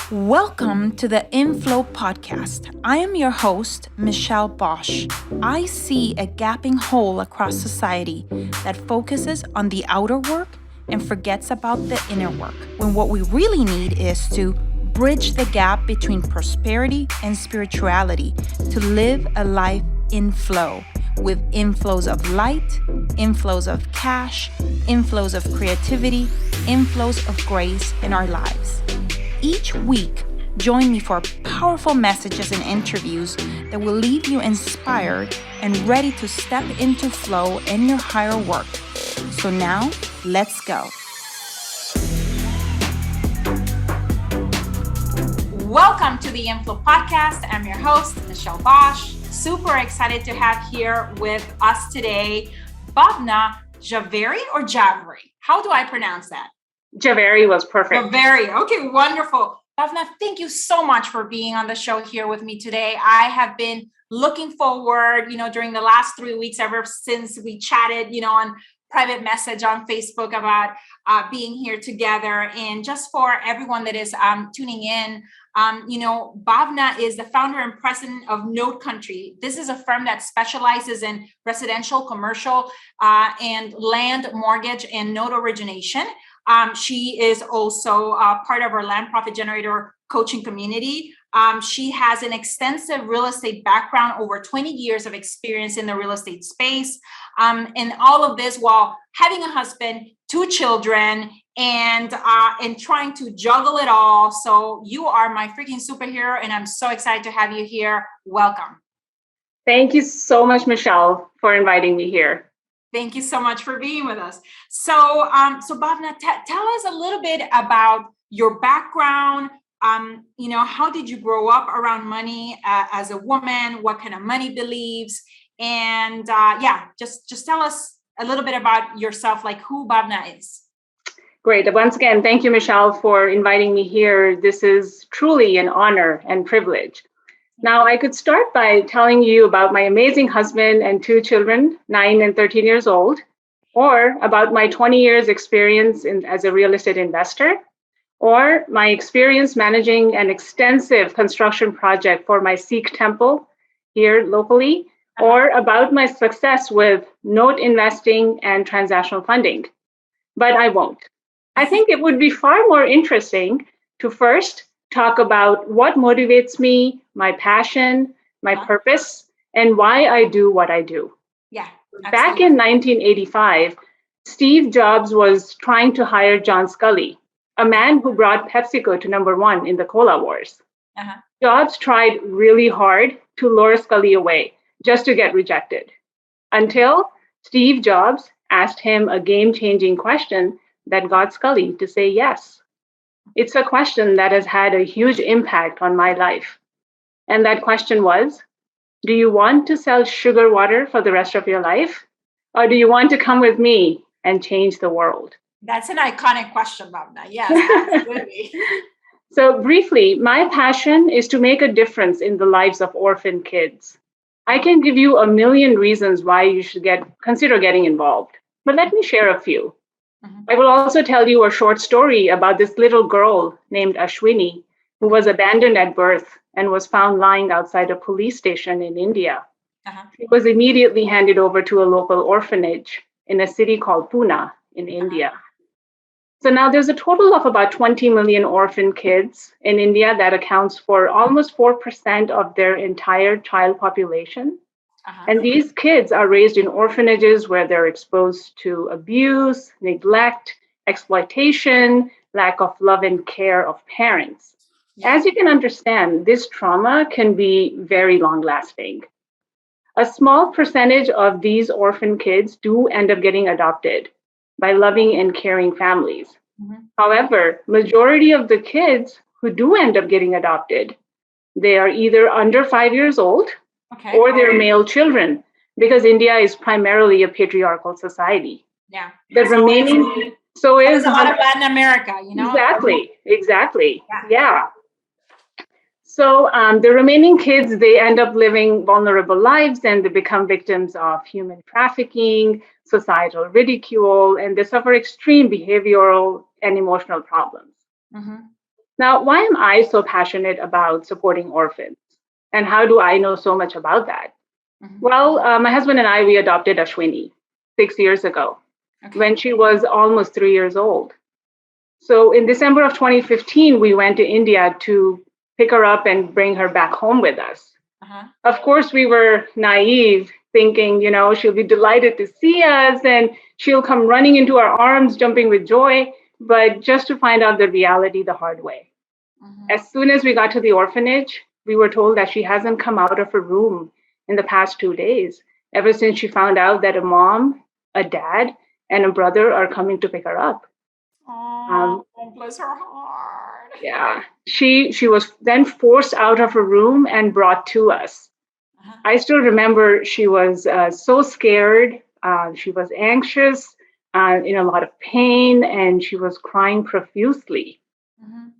Welcome to the InFlow Podcast. I am your host, Michelle Bosch. I see a gaping hole across society that focuses on the outer work and forgets about the inner work, when what we really need is to bridge the gap between prosperity and spirituality to live a life in flow, with inflows of light, inflows of cash, inflows of creativity, inflows of grace in our lives. Each week, join me for powerful messages and interviews that will leave you inspired and ready to step into flow in your higher work. So now, let's go. Welcome to the InFlow Podcast. I'm your host, Michelle Bosch. Super excited to have here with us today, Bhavna Jhaveri or Jhaveri. How do I pronounce that? Jhaveri was perfect. Jhaveri. Okay, wonderful. Bhavna, thank you so much for being on the show here with me today. I have been looking forward, during the last 3 weeks, ever since we chatted, on private message on Facebook about being here together. And just for everyone that is tuning in, Bhavna is the founder and president of Note Country. This is a firm that specializes in residential, commercial, and land mortgage and note origination. She is also part of our Land Profit Generator coaching community. She has an extensive real estate background, over 20 years of experience in the real estate space. And all of this while having a husband, 2 children, and trying to juggle it all. So you are my freaking superhero, and I'm so excited to have you here. Welcome. Thank you so much, Michelle, for inviting me here. Thank you so much for being with us. So Bhavna, tell us a little bit about your background. How did you grow up around money as a woman? What kind of money beliefs? And just tell us a little bit about yourself, like who Bhavna is. Great. Once again, thank you, Michelle, for inviting me here. This is truly an honor and privilege. Now, I could start by telling you about my amazing husband and 2 children, 9 and 13 years old, or about my 20 years experience as a real estate investor, or my experience managing an extensive construction project for my Sikh temple here locally, or about my success with note investing and transactional funding. But I won't. I think it would be far more interesting to first talk about what motivates me, my passion, my purpose, and why I do what I do. Yeah. Absolutely. Back in 1985, Steve Jobs was trying to hire John Sculley, a man who brought PepsiCo to number 1 in the cola wars. Jobs tried really hard to lure Sculley away just to get rejected, until Steve Jobs asked him a game-changing question that got Sculley to say yes. It's a question that has had a huge impact on my life. And that question was, do you want to sell sugar water for the rest of your life? Or do you want to come with me and change the world? That's an iconic question, Bhavna. Yes, absolutely. So briefly, my passion is to make a difference in the lives of orphan kids. I can give you a million reasons why you should consider getting involved, but let me share a few. I will also tell you a short story about this little girl named Ashwini, who was abandoned at birth and was found lying outside a police station in India. She was immediately handed over to a local orphanage in a city called Pune in India. So now there's a total of about 20 million orphan kids in India. That accounts for almost 4% of their entire child population. And these kids are raised in orphanages where they're exposed to abuse, neglect, exploitation, lack of love and care of parents. As you can understand, this trauma can be very long-lasting. A small percentage of these orphan kids do end up getting adopted by loving and caring families. However, majority of the kids who do end up getting adopted, they are either under 5 years old, or they're male children, because India is primarily a patriarchal society. Yeah. The remaining, so is a lot of Latin America, Exactly. Yeah. So the remaining kids, they end up living vulnerable lives and they become victims of human trafficking, societal ridicule, and they suffer extreme behavioral and emotional problems. Mm-hmm. Now, why am I so passionate about supporting orphans? And how do I know so much about that? Mhm. Well, my husband and I, we adopted Ashwini 6 years ago Okay. when she was almost 3 years old. So in December of 2015, we went to India to pick her up and bring her back home with us. Uh-huh. Of course, we were naive, thinking, she'll be delighted to see us and she'll come running into our arms, jumping with joy, but just to find out the reality the hard way. Mhm. As soon as we got to the orphanage, we were told that she hasn't come out of her room in the past 2 days, ever since she found out that a mom, a dad, and a brother are coming to pick her up. Oh, Um, bless her heart. yeah, she was then forced out of her room and brought to us. Uh-huh. I still remember she was so scared. She was anxious, in a lot of pain, and she was crying profusely, Mhm.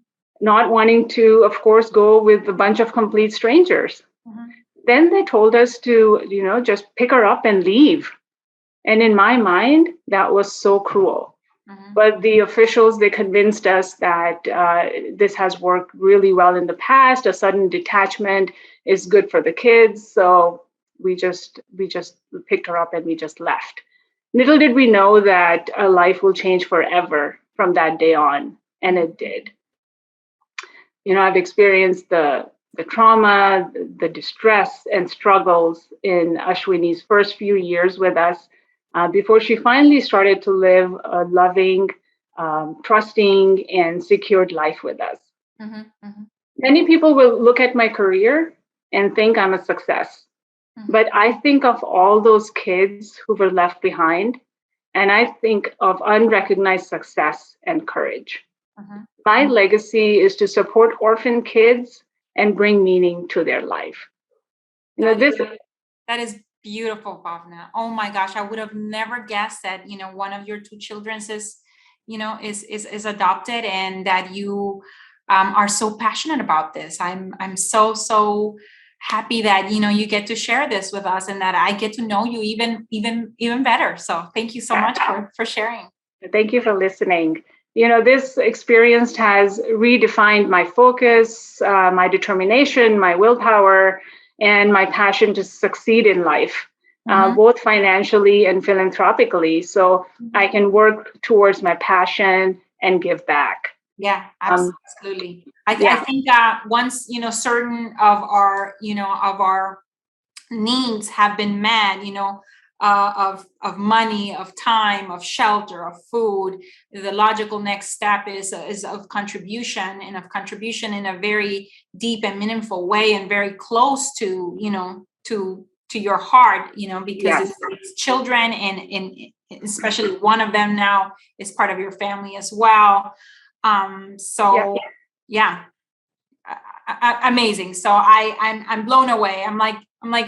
not wanting to, of course, go with a bunch of complete strangers. Mhm. Then they told us to, just pick her up and leave. And in my mind, that was so cruel. Mhm. But the officials, they convinced us that this has worked really well in the past. A sudden detachment is good for the kids. So we just picked her up and we just left. Little did we know that our life will change forever from that day on. And Mhm. it did. I've experienced the trauma, the distress and struggles in Ashwini's first few years with us, before she finally started to live a loving, trusting, and secured life with us. Mhm. Mhm. Many people will look at my career and think I'm a success, Mhm. but I think of all those kids who were left behind, and I think of unrecognized success and courage. Mhm. My legacy is to support orphan kids and bring meaning to their life. That This, that is beautiful, Bhavna. Oh my gosh, I would have never guessed that, one of your two children is, is adopted, and that you are so passionate about this. I'm so happy that, you get to share this with us, and that I get to know you even better. So thank you so much for sharing. thank you for listening. This experience has redefined my focus, my determination, my willpower, and my passion to succeed in life, Mhm. both financially and philanthropically. So I can work towards my passion and give back. Yeah, Um, absolutely. I yeah, think that once, certain of our, of our needs have been met, of money, of time, of shelter, of food, the logical next step is of contribution, and of contribution in a very deep and meaningful way, and very close to, to your heart, because yes, it's children, and especially one of them now is part of your family as well. yeah. So yeah, amazing. So I'm blown away. I'm like,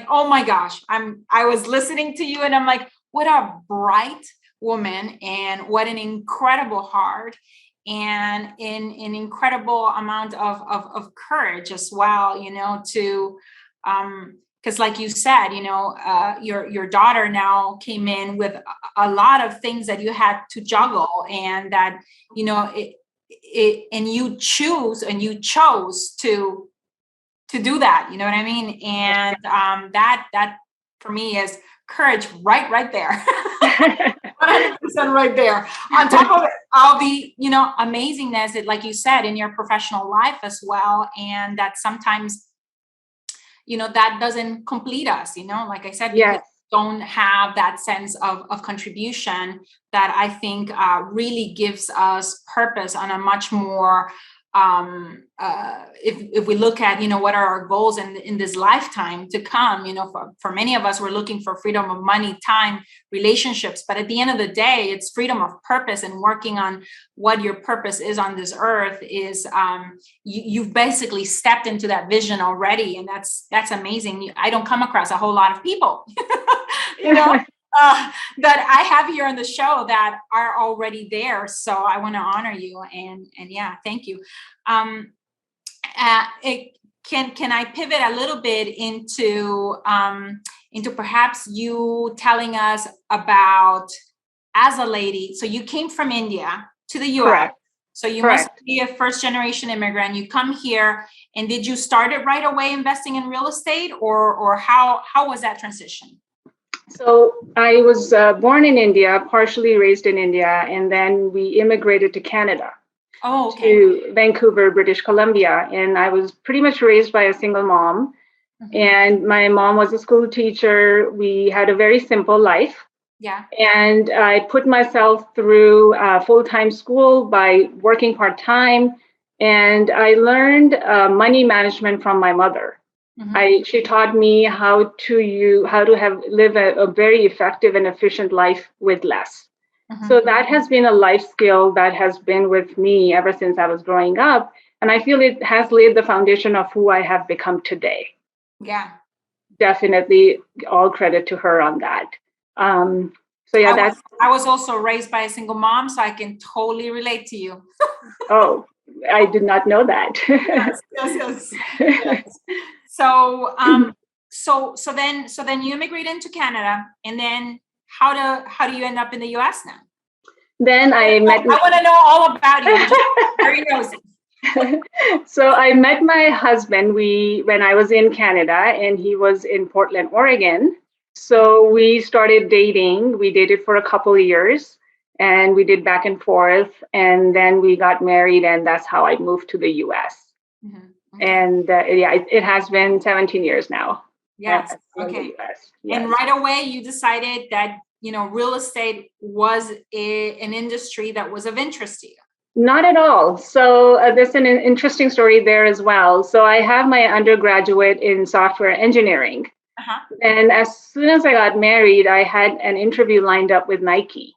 oh my gosh. I was listening to you, and I'm like, what a bright woman, and what an incredible heart, and an incredible amount of courage as well, to because like you said, your daughter now came in with a lot of things that you had to juggle, and that, and you chose to do that, you know what I mean? And that for me is courage, right there. 100% right there. On top of it, all the, amazingness that, like you said, in your professional life as well, and that sometimes, that doesn't complete us, like I said, because Yes. don't have that sense of contribution that I think really gives us purpose on a much more, if we look at, what are our goals in this lifetime to come, for many of us, we're looking for freedom of money, time, relationships, but at the end of the day, it's freedom of purpose, and working on what your purpose is on this earth is, you've basically stepped into that vision already, and that's amazing. I don't come across a whole lot of people you know that I have here on the show that are already there, so I want to honor you, and yeah, thank you. um can I pivot a little bit into perhaps you telling us about, as a lady, so you came from India to the US, Correct. So you must Correct. be a first generation immigrant. You come here, and did you start it right away investing in real estate, or how was that transition? So I was born in India, partially raised in India, and then we immigrated to Canada, Oh, okay. to Vancouver, British Columbia. And I was pretty much raised by a single mom. Mhm. And my mom was a school teacher. We had a very simple life. Yeah. And I put myself through full-time school by working part-time. And I learned money management from my mother. Mhm. She taught me how to have live a very effective and efficient life with less. So Mhm. that has been a life skill that has been with me ever since I was growing up. And I feel it has laid the foundation of who I have become today. Yeah. Definitely all credit to her on that. Um, so yeah, I was that's, I was also raised by a single mom, so I can totally relate to you. oh, I did not know that. Yes, yes, yes, yes. So, so then you immigrate into Canada, and then how do you end up in the U.S. now? Then I met I want to know all about you. I'm just very nosy. so I met my husband when I was in Canada and he was in Portland, Oregon. So we started dating. We dated for a couple of years and we did back and forth and then we got married and that's how I moved to the US. Mhm. Okay. And yeah, it has been 17 years now Yes. in the Okay. US. And Yes. right away, you decided that real estate was an industry that was of interest to you. Not at all. So there's an interesting story there as well. So I have my undergraduate in software engineering. Uh-huh. And as soon as I got married, I had an interview lined up with Nike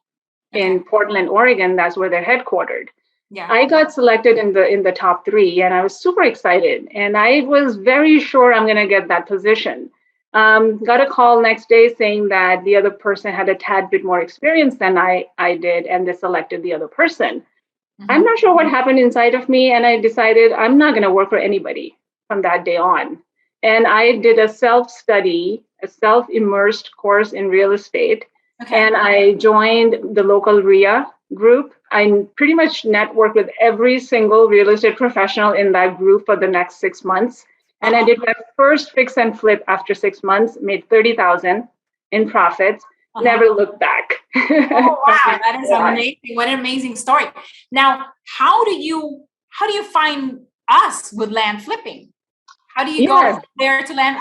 Okay. in Portland, Oregon. That's where they're headquartered. Yeah. I got selected in the top three, and I was super excited. And I was very sure I'm going to get that position. Got a call next day saying that the other person had a tad bit more experience than I did, and they selected the other person. I'm Mhm. not sure what happened inside of me, and I decided I'm not going to work for anybody from that day on. And I did a self study, a self immersed course in real estate, Okay. and I joined the local RIA group. I pretty much networked with every single real estate professional in that group for the next 6 months. And I Uh-huh. did my first fix and flip after 6 months, made 30,000 in profits, Uh-huh. never looked back. Oh wow, that is Yeah. amazing. What an amazing story. Now, how do you find us with land flipping? How do you go Yeah. from there to land?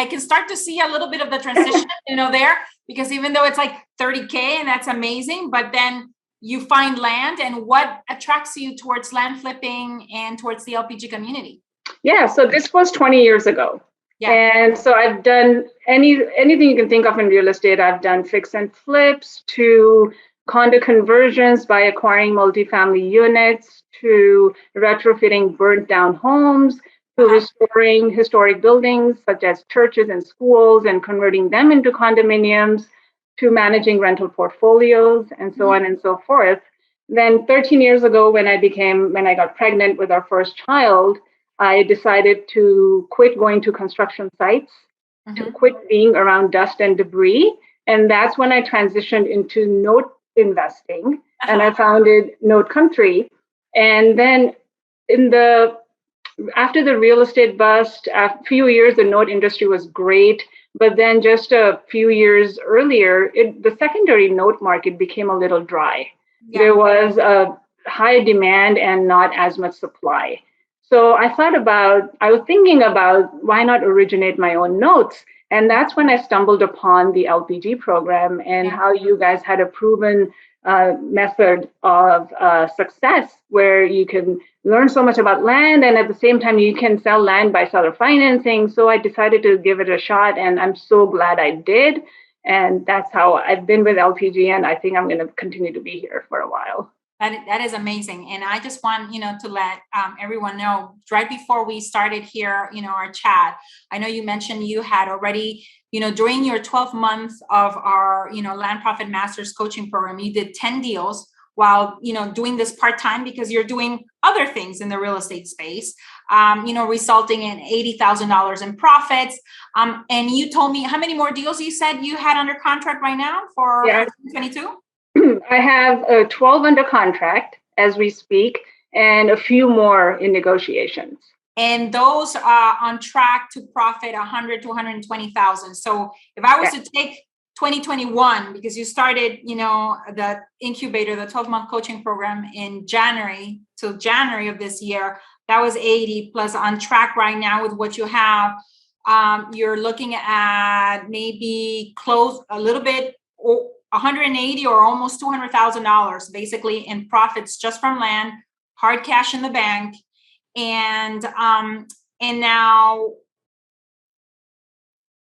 I can start to see a little bit of the transition, there, because even though it's like 30K and that's amazing, but then you find land, and what attracts you towards land flipping and towards the LPG community? Yeah, so this was 20 years ago. Yeah. And so I've done anything you can think of in real estate. I've done fix and flips to condo conversions by acquiring multifamily units to retrofitting burnt down homes to Uh-huh. restoring historic buildings such as churches and schools and converting them into condominiums to managing rental portfolios and so Mhm. on and so forth. Then 13 years ago when I got pregnant with our first child, I decided to quit going to construction sites, to Mhm. quit being around dust and debris. And that's when I transitioned into note investing and I Uh-huh. founded Note Country. And then in the after the real estate bust, a few years, the note industry was great. But then just a few years earlier, the secondary note market became a little dry. Yeah. There was a high demand and not as much supply. So I was thinking about why not originate my own notes? And that's when I stumbled upon the LPG program and Yeah. how you guys had a proven method of success where you can learn so much about land and at the same time you can sell land by seller financing. So I decided to give it a shot and I'm so glad I did. And that's how I've been with LPG and I think I'm going to continue to be here for a while. That is amazing. And I just want, to let everyone know right before we started here, our chat, I know you mentioned you had already, during your 12 months of our, Land Profit Masters coaching program, you did 10 deals while, doing this part-time because you're doing other things in the real estate space, resulting in $80,000 in profits. And you told me how many more deals you said you had under contract right now for Yeah. 2022? I have 12 under contract as we speak. and a few more in negotiations. And those are on track to profit 100 to 120,000. So if I was to take 2021, because you started, the incubator, the 12-month coaching program in January till January of this year, that was 80 plus on track right now with what you have. You're looking at maybe close a little bit, 180 or almost $200,000 basically in profits just from land, hard cash in the bank. And now,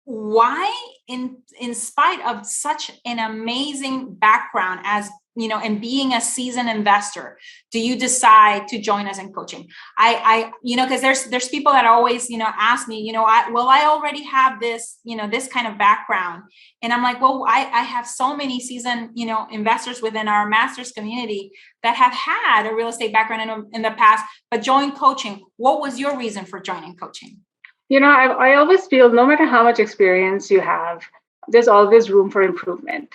why, in spite of such an amazing background as and being a seasoned investor, do you decide to join us in coaching? Because there's people that always ask me, I already have this this kind of background, and I'm like, well, I have so many seasoned investors within our masters community that have had a real estate background in the past, but joined coaching. What was your reason for joining coaching? I always feel no matter how much experience you have, there's always room for improvement.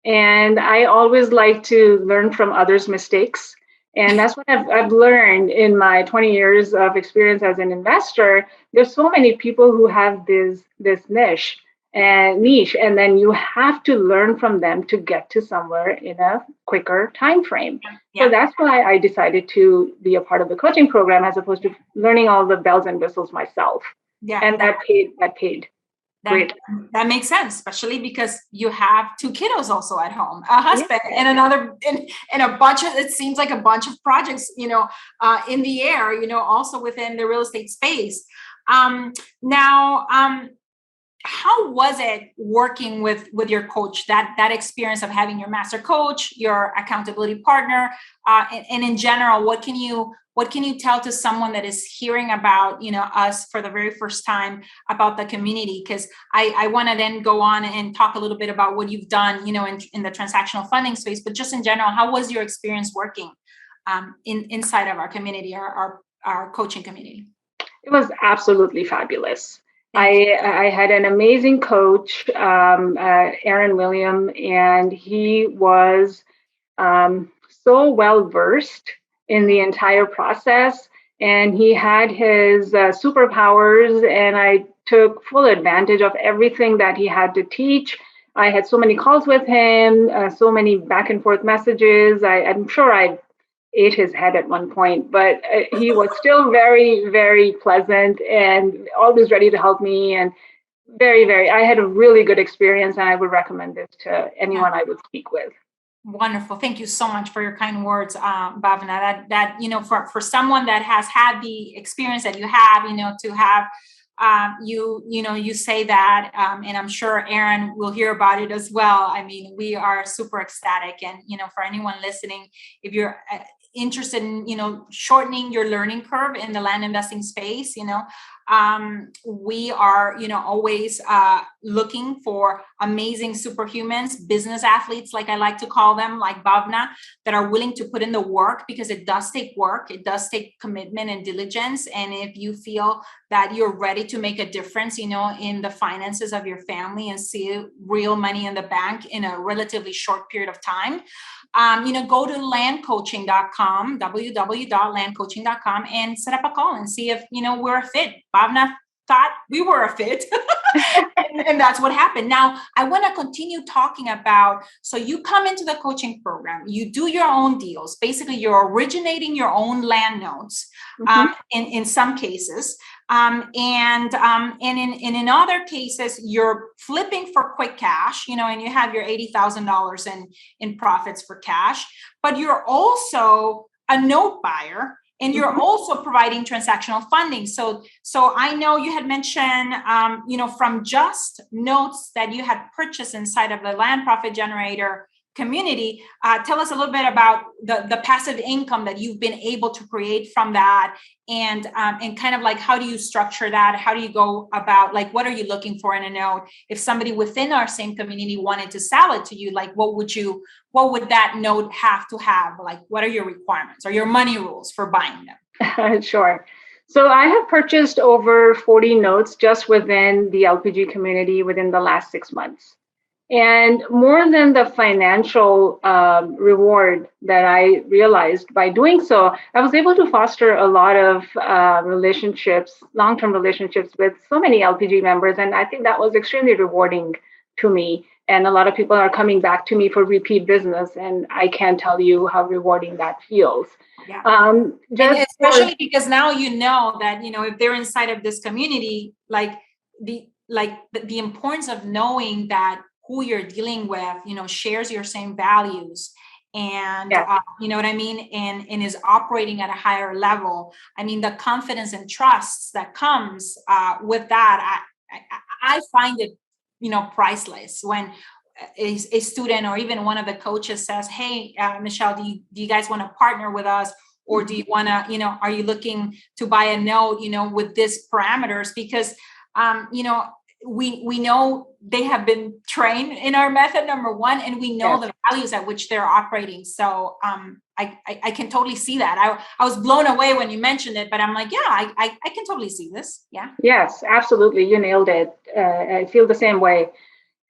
And I always like to learn from others' mistakes. And that's what I've learned in my 20 years of experience as an investor. There's so many people who have this niche, and then you have to learn from them to get to somewhere in a quicker time frame. Yeah. So that's why I decided to be a part of the coaching program as opposed to learning all the bells and whistles myself. Yeah, and that paid. Great. That makes sense, especially because you have 2 kiddos also at home, a husband, and another, and a bunch of, it seems like a bunch of projects, in the air, also within the real estate space. Now, how was it working with your coach, that experience of having your master coach, your accountability partner, and in general, what can you tell to someone that is hearing about us for the very first time about the community? Because I want to then go on and talk a little bit about what you've done in the transactional funding space, but just in general, how was your experience working inside of our community, our coaching community? It was absolutely fabulous. I had an amazing coach, Aaron William, and he was so well versed in the entire process, and he had his superpowers, and I took full advantage of everything that he had to teach. I had so many calls with him, so many back and forth messages. I'm sure I ate his head at one point, but he was still very, very pleasant and always ready to help me, and I had a really good experience, and I would recommend this to anyone I would speak with. Wonderful. Thank you so much for your kind words, Bhavna. That for someone that has had the experience that you have, to have you say that, and I'm sure Aaron will hear about it as well. I mean, we are super ecstatic, and for anyone listening, if you're interested in shortening your learning curve in the land investing space, we are always looking for amazing superhumans, business athletes, like I like to call them, like Bhavna, that are willing to put in the work, because it does take work, it does take commitment and diligence. And if you feel that you're ready to make a difference in the finances of your family and see real money in the bank in a relatively short period of time, go to landcoaching.com, www.landcoaching.com, and set up a call and see if, we're a fit. Bhavna thought we were a fit. and that's what happened. Now, I want to continue talking about, so you come into the coaching program, you do your own deals. Basically, you're originating your own land notes, in some cases. And in other cases, you're flipping for quick cash, and you have your $80,000 in profits for cash, but you're also a note buyer, and you're also providing transactional funding. So I know you had mentioned, from just notes that you had purchased inside of the Land Profit Generator community. Tell us a little bit about the passive income that you've been able to create from that, and kind of like, how do you structure that? How do you go about, like, what are you looking for in a note? If somebody within our same community wanted to sell it to you, like, what would that note have to have? Like, what are your requirements or your money rules for buying them? Sure. So I have purchased over 40 notes just within the LPG community within the last 6 months. And more than the financial reward that I realized by doing so, I was able to foster a lot of relationships, long-term relationships with so many LPG members. And I think that was extremely rewarding to me. And a lot of people are coming back to me for repeat business. And I can't tell you how rewarding that feels. Yeah. Just and especially because now you know that, if they're inside of this community, like the importance of knowing that who you're dealing with, shares your same values, and yeah. you know what I mean, and is operating at a higher level. I mean, the confidence and trust that comes with that, I find it, priceless when a student or even one of the coaches says, hey, Michelle, do you guys want to partner with us? Or do you want to, are you looking to buy a note, with this parameters? Because, we know they have been trained in our method, number one, and we know the values at which they're operating. So I can totally see that. I was blown away when you mentioned it, but I'm like, yeah, I can totally see this. Yeah. Yes, absolutely. You nailed it. I feel the same way.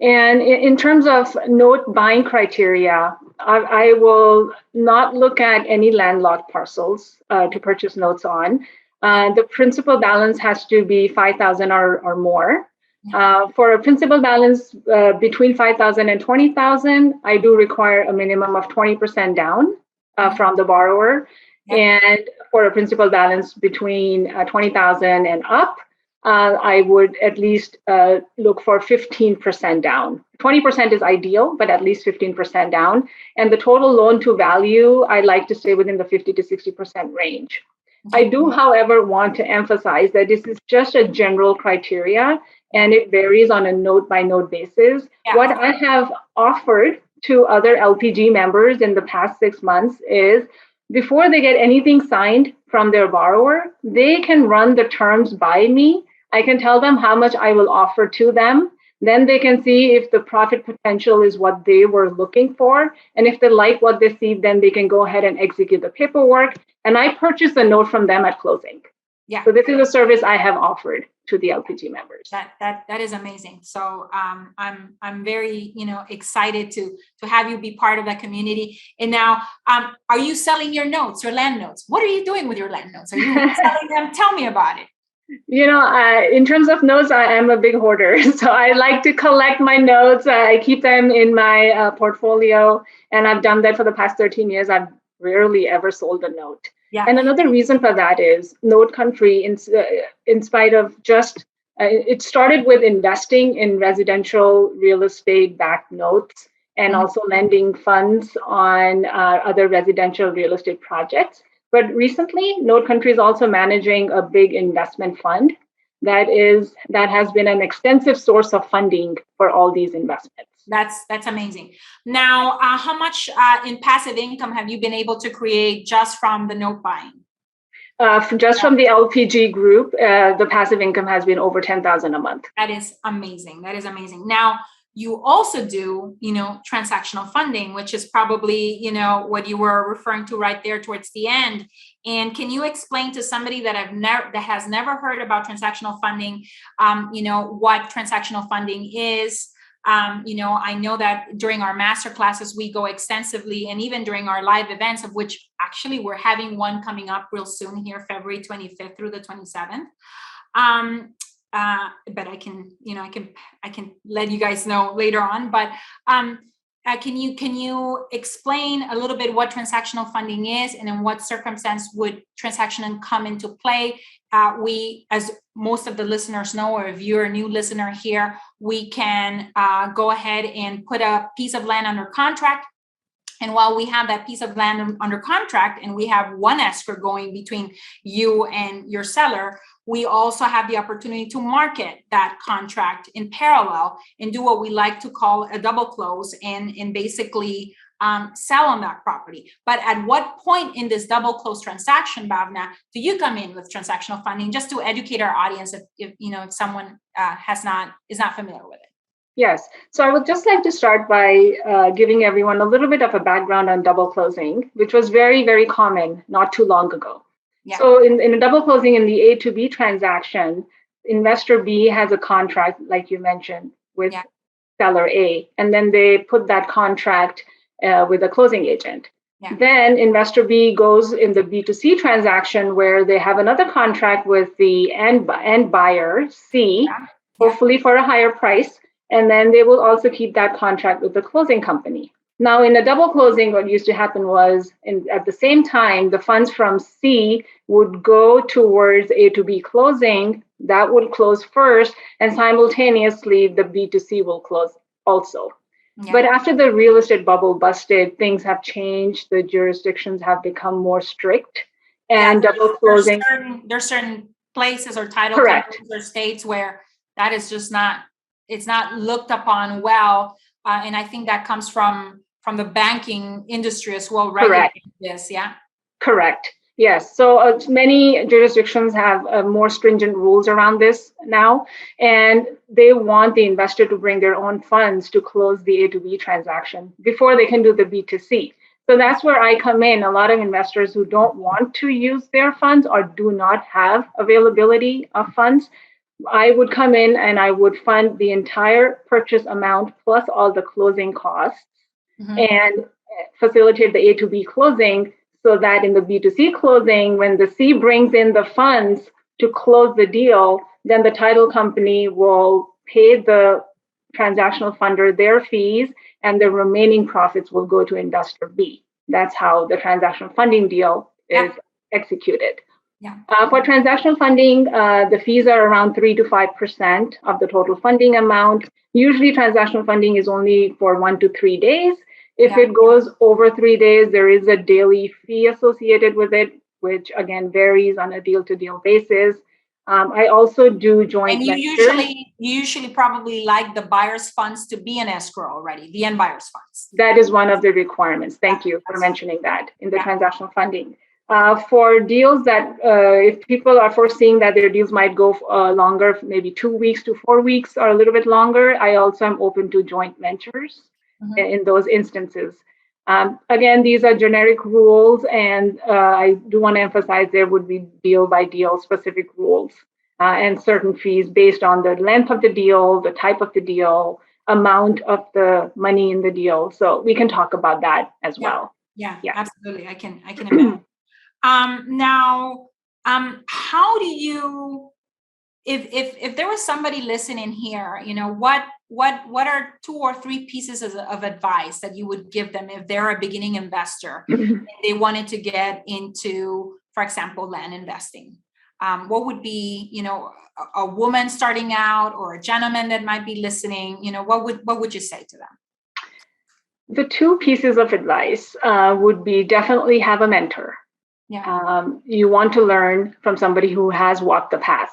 And in terms of note buying criteria, I will not look at any landlocked parcels to purchase notes on. The principal balance has to be 5,000 or more. For a principal balance between 5,000 and 20,000, I do require a minimum of 20% down from the borrower. And for a principal balance between 20,000 and up, I would at least look for 15% down. 20% is ideal, but at least 15% down. And the total loan to value, I like to stay within the 50 to 60% range. I do, however, want to emphasize that this is just a general criteria and it varies on a note by note basis. What I have offered to other LPG members in the past 6 months is before they get anything signed from their borrower, they can run the terms by me. I can tell them how much I will offer to them. Then they can see if the profit potential is what they were looking for. And if they like what they see, then they can go ahead and execute the paperwork. And I purchase the note from them at closing. Yeah. So this is a service I have offered to the LPG members. That is amazing. So I'm very excited to have you be part of that community. And now, are you selling your notes, your land notes? What are you doing with your land notes? Are you selling them? Tell me about it. In terms of notes, I am a big hoarder. So I like to collect my notes. I keep them in my portfolio, and I've done that for the past 13 years. I've rarely ever sold a note. Yeah. And another reason for that is Note Country, in spite of just, it started with investing in residential real estate backed notes and also lending funds on other residential real estate projects. But recently, Note Country is also managing a big investment fund that has been an extensive source of funding for all these investments. That's amazing. Now, how much in passive income have you been able to create just from the note buying? From the LPG group, the passive income has been over 10,000 a month. That is amazing. Now, you also do, transactional funding, which is probably, what you were referring to right there towards the end. And can you explain to somebody that has never heard about transactional funding, what transactional funding is? I know that during our master classes, we go extensively, and even during our live events, of which actually we're having one coming up real soon here, February 25th through the 27th. But I can let you guys know later on. But can you explain a little bit what transactional funding is, and in what circumstance would transaction come into play? We, as most of the listeners know, or if you're a new listener here, we can go ahead and put a piece of land under contract. And while we have that piece of land under contract and we have one escrow going between you and your seller, we also have the opportunity to market that contract in parallel and do what we like to call a double close and basically sell on that property. But at what point in this double close transaction, Bhavna, do you come in with transactional funding, just to educate our audience if someone is not familiar with it? Yes. So I would just like to start by giving everyone a little bit of a background on double closing, which was very, very common not too long ago. Yeah. So in a double closing in the A to B transaction, investor B has a contract, like you mentioned, with seller A, and then they put that contract with a closing agent. Yeah. Then investor B goes in the B2C transaction where they have another contract with the end buyer C, hopefully for a higher price, and then they will also keep that contract with the closing company. Now, in a double closing, what used to happen was at the same time, the funds from C would go towards A to B closing. That would close first, and simultaneously, the B2C will close also. Yeah. But after the real estate bubble busted, things have changed. The jurisdictions have become more strict, and double closing. There's certain places or title companies or states where that is just not, it's not looked upon well. And I think that comes from the banking industry as well, right? Yes, yeah. Correct. Yes. So many jurisdictions have more stringent rules around this now, and they want the investor to bring their own funds to close the A to B transaction before they can do the B2C. So that's where I come in. A lot of investors who don't want to use their funds or do not have availability of funds, I would come in and I would fund the entire purchase amount plus all the closing costs and facilitate the A to B closing, so that in the B2C closing, when the C brings in the funds to close the deal, then the title company will pay the transactional funder their fees, and the remaining profits will go to investor B. That's how the transactional funding deal is executed. Yeah. For transactional funding, the fees are around 3 to 5% of the total funding amount. Usually, transactional funding is only for 1 to 3 days. If it goes over 3 days, there is a daily fee associated with it, which again varies on a deal-to-deal basis. I also do joint ventures. And you usually probably like the buyer's funds to be in escrow already, the end buyer's funds. That is one of the requirements. Thank you for mentioning that in the transactional funding. For deals that, if people are foreseeing that their deals might go longer, maybe 2 weeks to 4 weeks or a little bit longer, I also am open to joint ventures in those instances. Again, these are generic rules, and I do want to emphasize there would be deal by deal specific rules and certain fees based on the length of the deal, the type of the deal, amount of the money in the deal. So we can talk about that as well. Yeah, absolutely. I can imagine. Now, how do you, if there was somebody listening here, you know, what are 2 or 3 pieces of advice that you would give them if they're a beginning investor and they wanted to get into, for example, land investing? What would be, you know, a woman starting out or a gentleman that might be listening, you know, what would you say to them? The 2 pieces of advice would be definitely have a mentor. Yeah. You want to learn from somebody who has walked the path.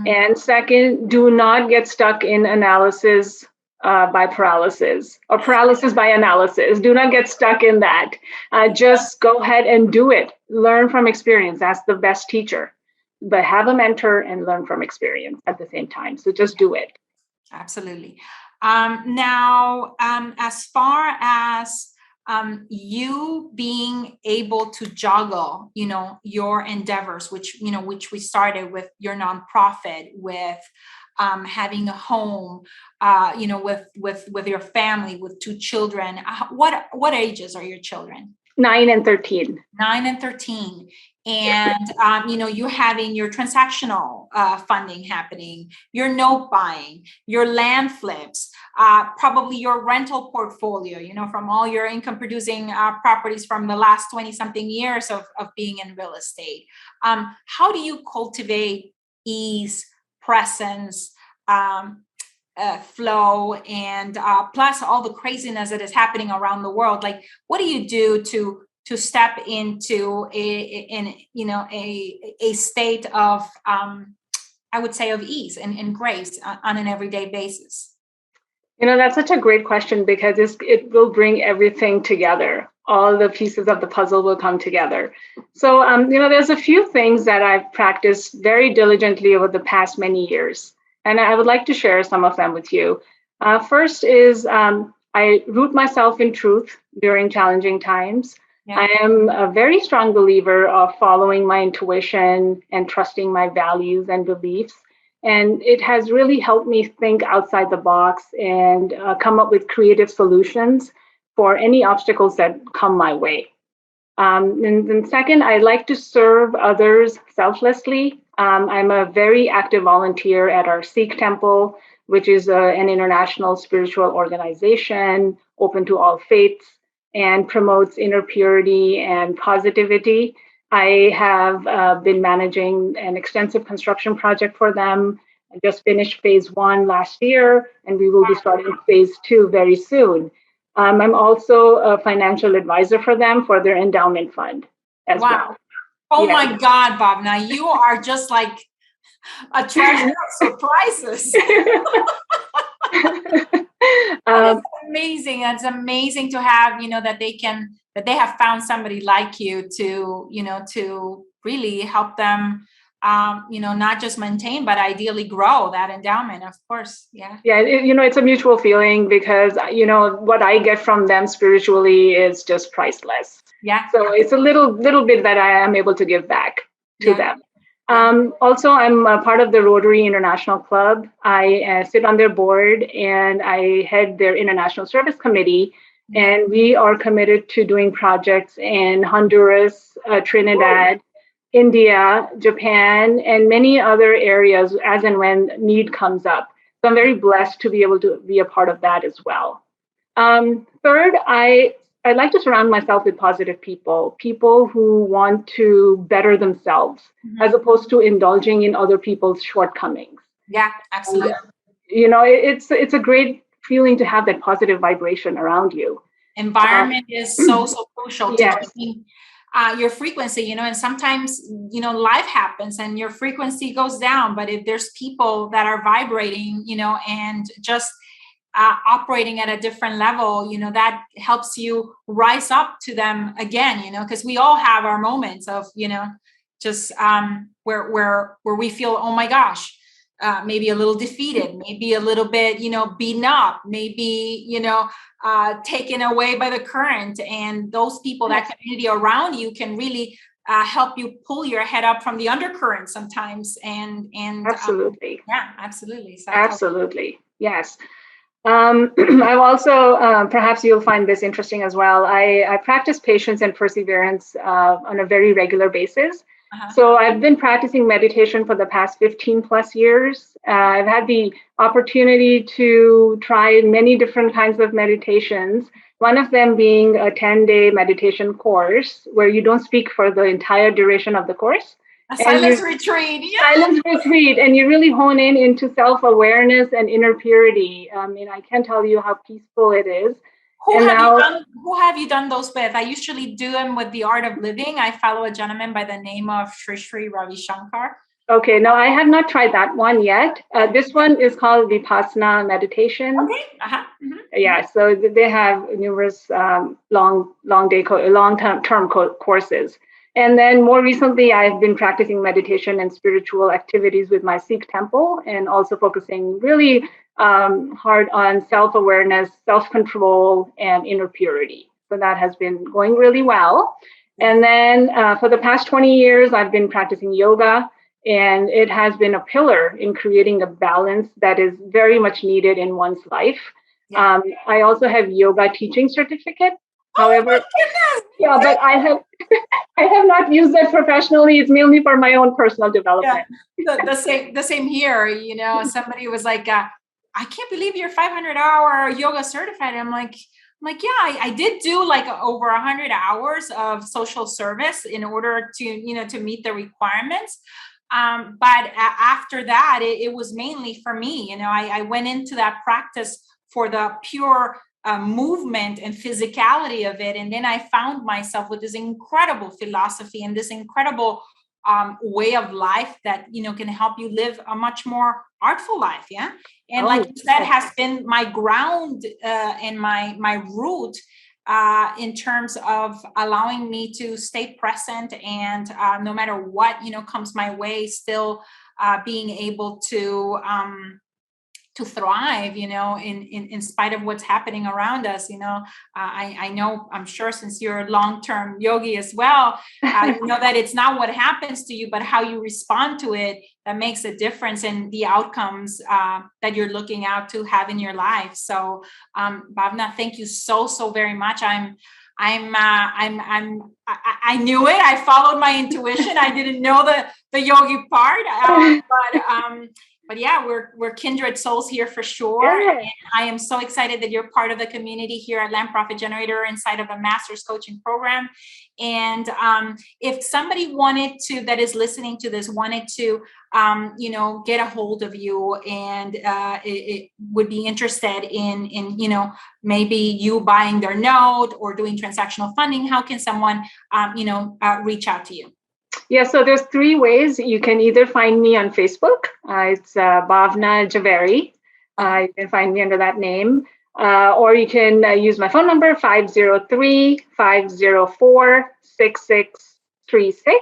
And second, do not get stuck in analysis by paralysis or paralysis by analysis. Do not get stuck in that. Just go ahead and do it. Learn from experience. That's the best teacher. But have a mentor and learn from experience at the same time. So just do it. Absolutely. Now, as far as you being able to juggle, you know, your endeavors, which we started with your nonprofit, with having a home, you know, with your family, with 2 children. What ages are your children? 9 and 13. 9 and 13. And, you know, you're having your transactional funding happening, your note buying, your land flips, probably your rental portfolio, you know, from all your income producing properties from the last 20 something years of being in real estate. How do you cultivate ease, presence, flow, and plus all the craziness that is happening around the world? Like, what do you do to step into a state of, I would say, of ease and grace on an everyday basis? You know, that's such a great question, because it will bring everything together. All the pieces of the puzzle will come together. So, you know, there's a few things that I've practiced very diligently over the past many years, and I would like to share some of them with you. First is I root myself in truth during challenging times. Yeah. I am a very strong believer of following my intuition and trusting my values and beliefs. And it has really helped me think outside the box and come up with creative solutions for any obstacles that come my way. And then second, I like to serve others selflessly. I'm a very active volunteer at our Sikh temple, which is an international spiritual organization open to all faiths and promotes inner purity and positivity. I have been managing an extensive construction project for them. I just finished phase 1 last year, and we will be starting phase 2 very soon. I'm also a financial advisor for them for their endowment fund as well. Oh my God, Bhavna, you are just like a treasure of surprises. That's amazing. That's amazing to have, that they have found somebody like you to, to really help them, not just maintain, but ideally grow that endowment, of course. Yeah. Yeah. It's a mutual feeling because, what I get from them spiritually is just priceless. Yeah. So it's a little bit that I am able to give back to them. Also, I'm a part of the Rotary International Club. I sit on their board and I head their International Service Committee. And we are committed to doing projects in Honduras, Trinidad, India, Japan, and many other areas as and when need comes up. So I'm very blessed to be able to be a part of that as well. Third, I like to surround myself with positive people who want to better themselves as opposed to indulging in other people's shortcomings. Yeah, absolutely. It's a great feeling to have that positive vibration around you. Environment is so crucial to keeping your frequency, and sometimes, life happens and your frequency goes down. But if there's people that are vibrating, and just operating at a different level, that helps you rise up to them again, because we all have our moments of, just where we feel, oh my gosh, maybe a little defeated, maybe a little bit, beaten up, maybe, taken away by the current. And those people, that community around you can really help you pull your head up from the undercurrent sometimes. And absolutely. Absolutely. So absolutely. Yes. I've also, perhaps you'll find this interesting as well. I practice patience and perseverance on a very regular basis. So I've been practicing meditation for the past 15 plus years. I've had the opportunity to try many different kinds of meditations. One of them being a 10-day meditation course where you don't speak for the entire duration of the course. A silence retreat. Yeah. Silence retreat. And you really hone into self-awareness and inner purity. I can't tell you how peaceful it is. Who have you done those with? I usually do them with The Art of Living. I follow a gentleman by the name of Sri Ravi Shankar. Okay, no, I have not tried that one yet. This one is called Vipassana meditation. Okay. Yeah, so they have numerous long-term courses. And then more recently, I've been practicing meditation and spiritual activities with my Sikh temple, and also focusing really hard on self-awareness, self-control, and inner purity. So that has been going really well. And then for the past 20 years, I've been practicing yoga, and it has been a pillar in creating a balance that is very much needed in one's life. Yeah. I also have yoga teaching certificate. However, but I have not used that professionally. It's mainly for my own personal development. Yeah, the same here. Somebody was like, I can't believe you're 500-hour yoga certified. I'm like, yeah, I did do like over 100 hours of social service in order to, to meet the requirements. But after that, it was mainly for me. I went into that practice for the pure movement and physicality of it. And then I found myself with this incredible philosophy and this incredible way of life that, can help you live a much more artful life. Yeah. And like you said, has been my ground and my root in terms of allowing me to stay present and no matter what, comes my way, still being able to thrive, in spite of what's happening around us. I know, I'm sure, since you're a long-term yogi as well, you know that it's not what happens to you, but how you respond to it that makes a difference in the outcomes that you're looking out to have in your life. So, Bhavna, thank you so very much. I knew it. I followed my intuition. I didn't know the yogi part, but yeah, we're kindred souls here for sure. Yeah. And I am so excited that you're part of the community here at Land Profit Generator inside of the Master's Coaching Program. And if somebody that is listening to this, wanted to, get a hold of you and it would be interested in, maybe you buying their note or doing transactional funding, how can someone, reach out to you? Yeah, so there's 3 ways. You can either find me on Facebook. It's Bhavna Jhaveri. You can find me under that name. Or you can use my phone number, 503-504-6636,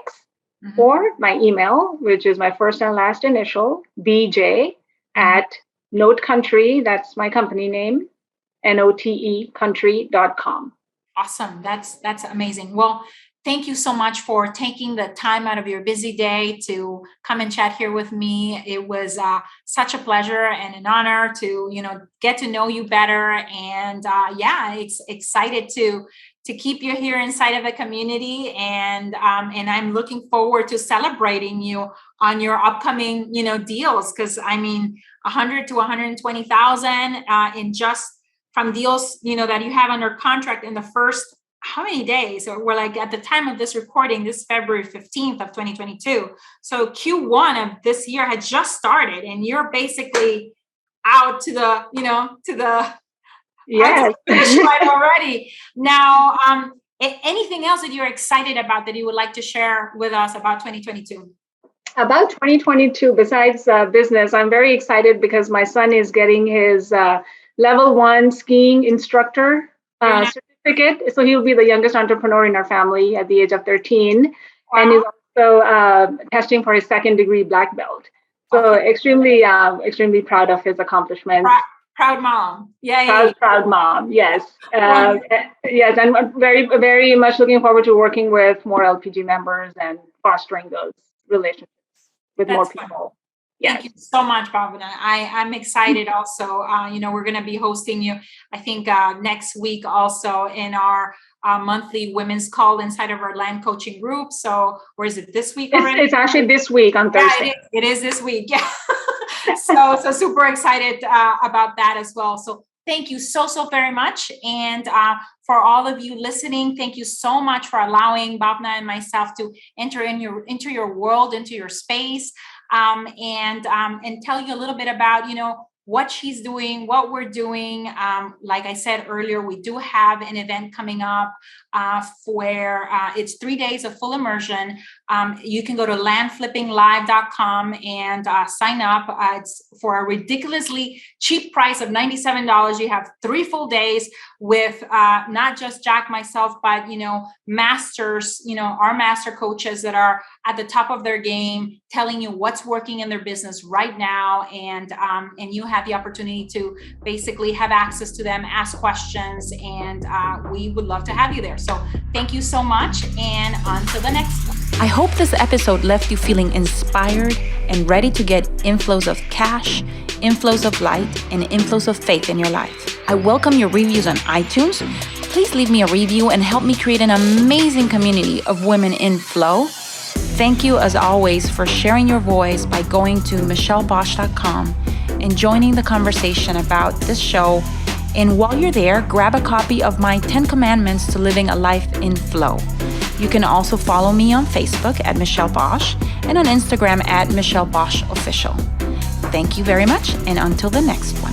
or my email, which is my first and last initial, BJ at Note Country, that's my company name, NOTE country.com. Awesome. That's amazing. Well, thank you so much for taking the time out of your busy day to come and chat here with me. It was such a pleasure and an honor to, get to know you better. And it's excited to keep you here inside of the community. And I'm looking forward to celebrating you on your upcoming, deals. Because 100 to 120,000 in just from deals, that you have under contract in the first, how many days? Or we're like, at the time of this recording, this February 15th of 2022. So Q1 of this year had just started and you're basically out to the, Yes. finish line already. Now, anything else that you're excited about that you would like to share with us about 2022? About 2022, besides business, I'm very excited because my son is getting his level 1 skiing instructor certificate. So he'll be the youngest entrepreneur in our family at the age of 13. Wow. And he's also testing for his 2nd degree black belt. So extremely proud of his accomplishments. Proud mom. Yeah. Proud mom. Yes. Yes. And I'm very, very much looking forward to working with more LPG members and fostering those relationships with more people. Fun. Yes. Thank you so much, Bhavna. I'm excited also. We're going to be hosting you, I think, next week also in our monthly women's call inside of our land coaching group. So, or is it this week already? It's actually this week on Thursday. Yeah, it is this week. Yeah. so super excited about that as well. So thank you so very much. And for all of you listening, thank you so much for allowing Bhavna and myself to enter into your world, into your space. And tell you a little bit about, what she's doing, what we're doing. Like I said earlier, we do have an event coming up where it's 3 days of full immersion. You can go to landflippinglive.com and sign up. It's for a ridiculously cheap price of $97. You have 3 full days with not just Jack, myself, but, masters, our master coaches that are at the top of their game, telling you what's working in their business right now. And you have the opportunity to basically have access to them, ask questions, and we would love to have you there. So thank you so much, and until the next one. I hope this episode left you feeling inspired and ready to get inflows of cash, inflows of light, and inflows of faith in your life. I welcome your reviews on iTunes. Please leave me a review and help me create an amazing community of women in flow. Thank you, as always, for sharing your voice by going to michellebosch.com and joining the conversation about this show. And while you're there, grab a copy of my 10 Commandments to Living a Life in Flow. You can also follow me on Facebook at Michelle Bosch and on Instagram at Michelle Bosch Official. Thank you very much, and until the next one.